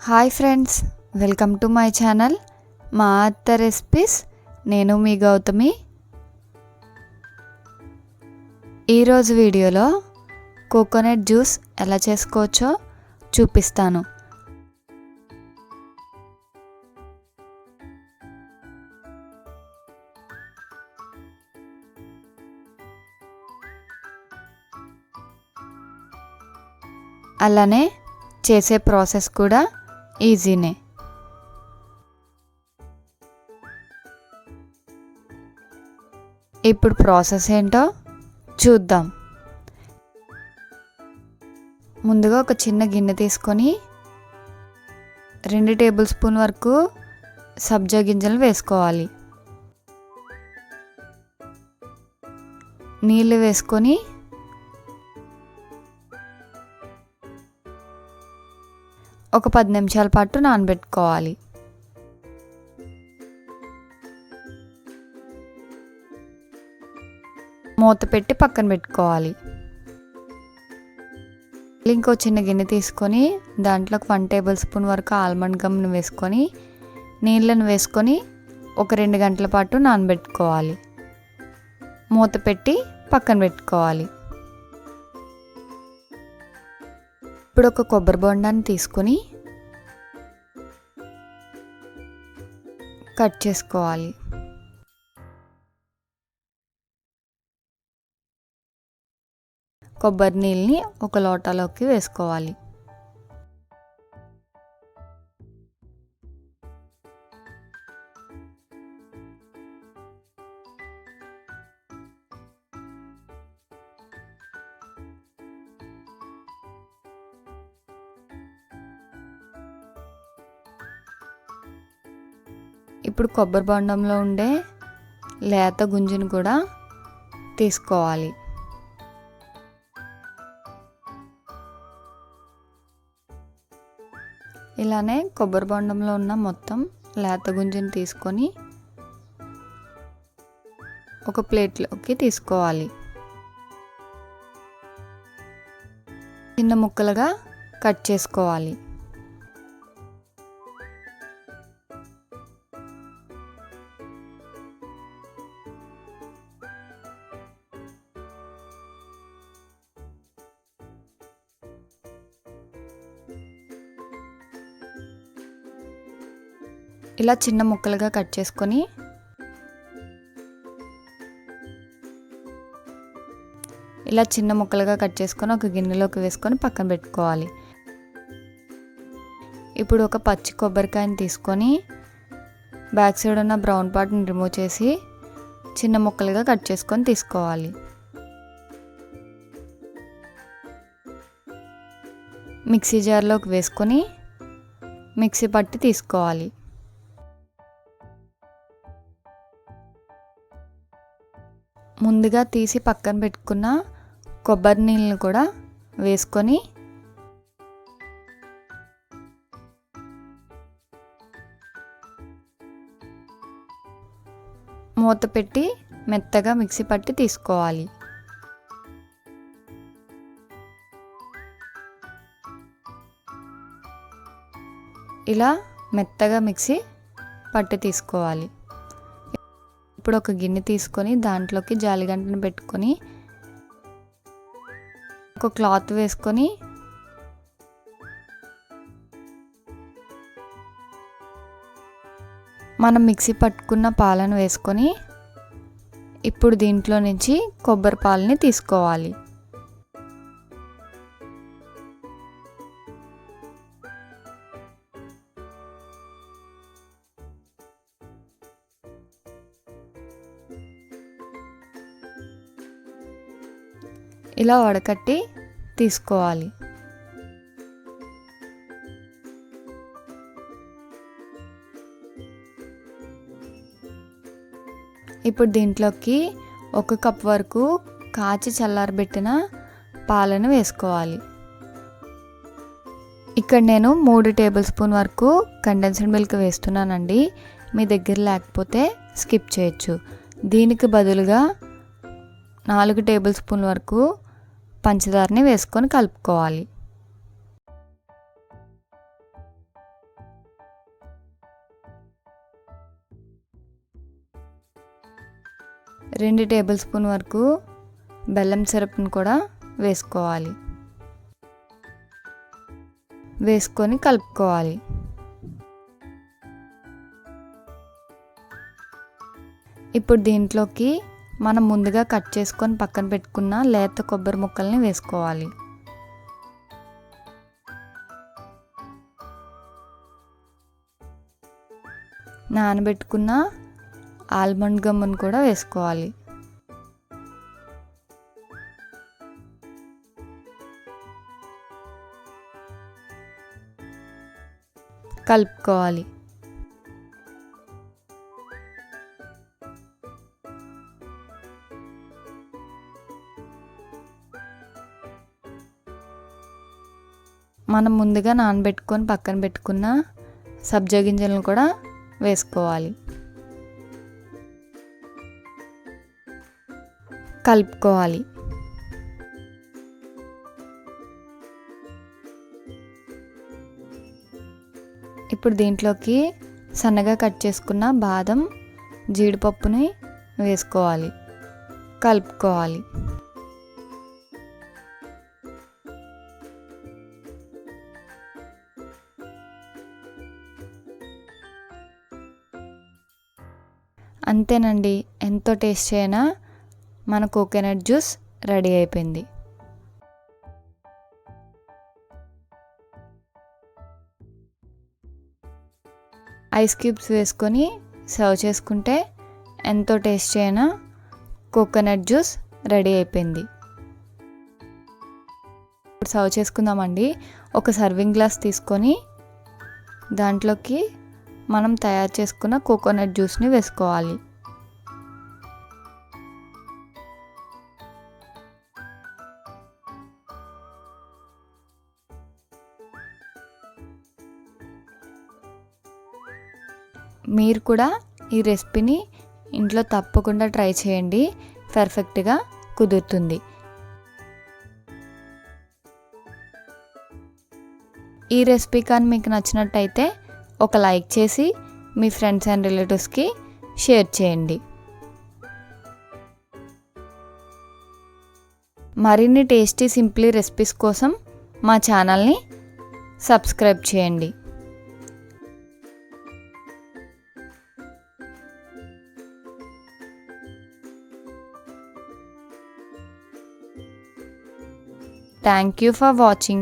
Hi friends, welcome to my channel మా అత్త recipes. నేను మీ గౌతమి. ఈరోజు వీడియోలో కోకోనట్ జ్యూస్ ఎలా చేసుకోవచ్చో చూపిస్తాను. అలానే చేసే ప్రాసెస్ కూడా ఈజీనే. ఇప్పుడు ప్రాసెస్ ఏంటో చూద్దాం. ముందుగా ఒక చిన్న గిన్నె తీసుకొని 2 టేబుల్ స్పూన్ వరకు సబ్జా గింజలు వేసుకోవాలి. నీళ్ళు వేసుకొని ఒక 10 నిమిషాల పాటు నానబెట్టుకోవాలి. మూత పెట్టి పక్కన పెట్టుకోవాలి. ఇంకో చిన్న గిన్నె తీసుకొని దాంట్లోకి 1 టేబుల్ స్పూన్ వరకు ఆల్మండ్ గమ్ను వేసుకొని నీళ్ళను వేసుకొని ఒక 2 గంటల పాటు నానబెట్టుకోవాలి. మూత పెట్టి పక్కన పెట్టుకోవాలి. ఇప్పుడు ఒక కొబ్బరి బొండాన్ని తీసుకొని కట్ చేసుకోవాలి. కొబ్బరి నీళ్ళని ఒక లోటాలోకి వేసుకోవాలి. ఇప్పుడు కొబ్బరి బొండంలో ఉండే లేత గుంజును కూడా తీసుకోవాలి. ఇలానే కొబ్బరి బొండంలో ఉన్న మొత్తం లేత గుంజును తీసుకొని ఒక ప్లేట్లోకి తీసుకోవాలి. చిన్న ముక్కలుగా కట్ చేసుకోవాలి. ఇలా చిన్న ముక్కలుగా కట్ చేసుకొని ఒక గిన్నెలోకి వేసుకొని పక్కన పెట్టుకోవాలి. ఇప్పుడు ఒక పచ్చి కొబ్బరికాయని తీసుకొని బ్యాక్ సైడ్ ఉన్న బ్రౌన్ పార్ట్ని రిమూవ్ చేసి చిన్న ముక్కలుగా కట్ చేసుకొని తీసుకోవాలి. మిక్సీ జార్లోకి వేసుకొని మిక్సీ పట్టి తీసుకోవాలి. ముందుగా తీసి పక్కన పెట్టుకున్న కొబ్బరి నీళ్ళని కూడా వేసుకొని మూత పెట్టి మెత్తగా మిక్సీ పట్టి తీసుకోవాలి. ఇలా మెత్తగా మిక్సీ పట్టి తీసుకోవాలి. ఇప్పుడు ఒక గిన్నె తీసుకొని దాంట్లోకి జాలిగంటను పెట్టుకొని ఒక క్లాత్ వేసుకొని మనం మిక్సీ పట్టుకున్న పాలను వేసుకొని ఇప్పుడు దీంట్లో నుంచి కొబ్బరి పాలని తీసుకోవాలి. ఇలా వడకట్టి తీసుకోవాలి. ఇప్పుడు దీంట్లోకి 1 కప్ వరకు కాచి చల్లారబెట్టిన పాలను వేసుకోవాలి. ఇక్కడ నేను 3 టేబుల్ స్పూన్ వరకు కండెన్స్డ్ మిల్క్ వేస్తున్నానండి. మీ దగ్గర లేకపోతే స్కిప్ చేయొచ్చు. దీనికి బదులుగా 4 టేబుల్ స్పూన్ వరకు పంచదారని వేసుకొని కలుపుకోవాలి. 2 టేబుల్ స్పూన్ వరకు బెల్లం సిరప్ని కూడా వేసుకోవాలి. వేసుకొని కలుపుకోవాలి. ఇప్పుడు దీంట్లోకి మనం ముందుగా కట్ చేసుకొని పక్కన పెట్టుకున్న లేత కొబ్బరి ముక్కల్ని వేసుకోవాలి. నానబెట్టుకున్న ఆల్మండ్ గమ్మును కూడా వేసుకోవాలి. కలుపుకోవాలి. మనం ముందుగా నానబెట్టుకొని పక్కన పెట్టుకున్న సబ్జా గింజలను కూడా వేసుకోవాలి. కలుపుకోవాలి. ఇప్పుడు దీంట్లోకి సన్నగా కట్ చేసుకున్న బాదం, జీడిపప్పుని వేసుకోవాలి. కలుపుకోవాలి. అంతేనండి, ఎంతో టేస్టీ అయినా మన కోకోనట్ జ్యూస్ రెడీ అయిపోయింది. ఐస్ క్యూబ్స్ వేసుకొని సర్వ్ చేసుకుంటే ఎంతో టేస్టీ అయిన కోకోనట్ జ్యూస్ రెడీ అయిపోయింది. ఇప్పుడు సర్వ్ చేసుకుందామండి. ఒక సర్వింగ్ గ్లాస్ తీసుకొని దాంట్లోకి మనం తయారు చేసుకున్న కోకోనట్ జ్యూస్ని వేసుకోవాలి. మీరు కూడా ఈ రెసిపీని ఇంట్లో తప్పకుండా ట్రై చేయండి. పర్ఫెక్ట్గా కుదురుతుంది. ఈ రెసిపీ కానీ మీకు నచ్చినట్టయితే ఒక లైక్ చేసి మీ ఫ్రెండ్స్ అండ్ రిలేటివ్స్కి షేర్ చేయండి. మరిన్ని టేస్టీ సింప్లీ రెసిపీస్ కోసం మా ఛానల్ని సబ్స్క్రైబ్ చేయండి. Thank you for watching.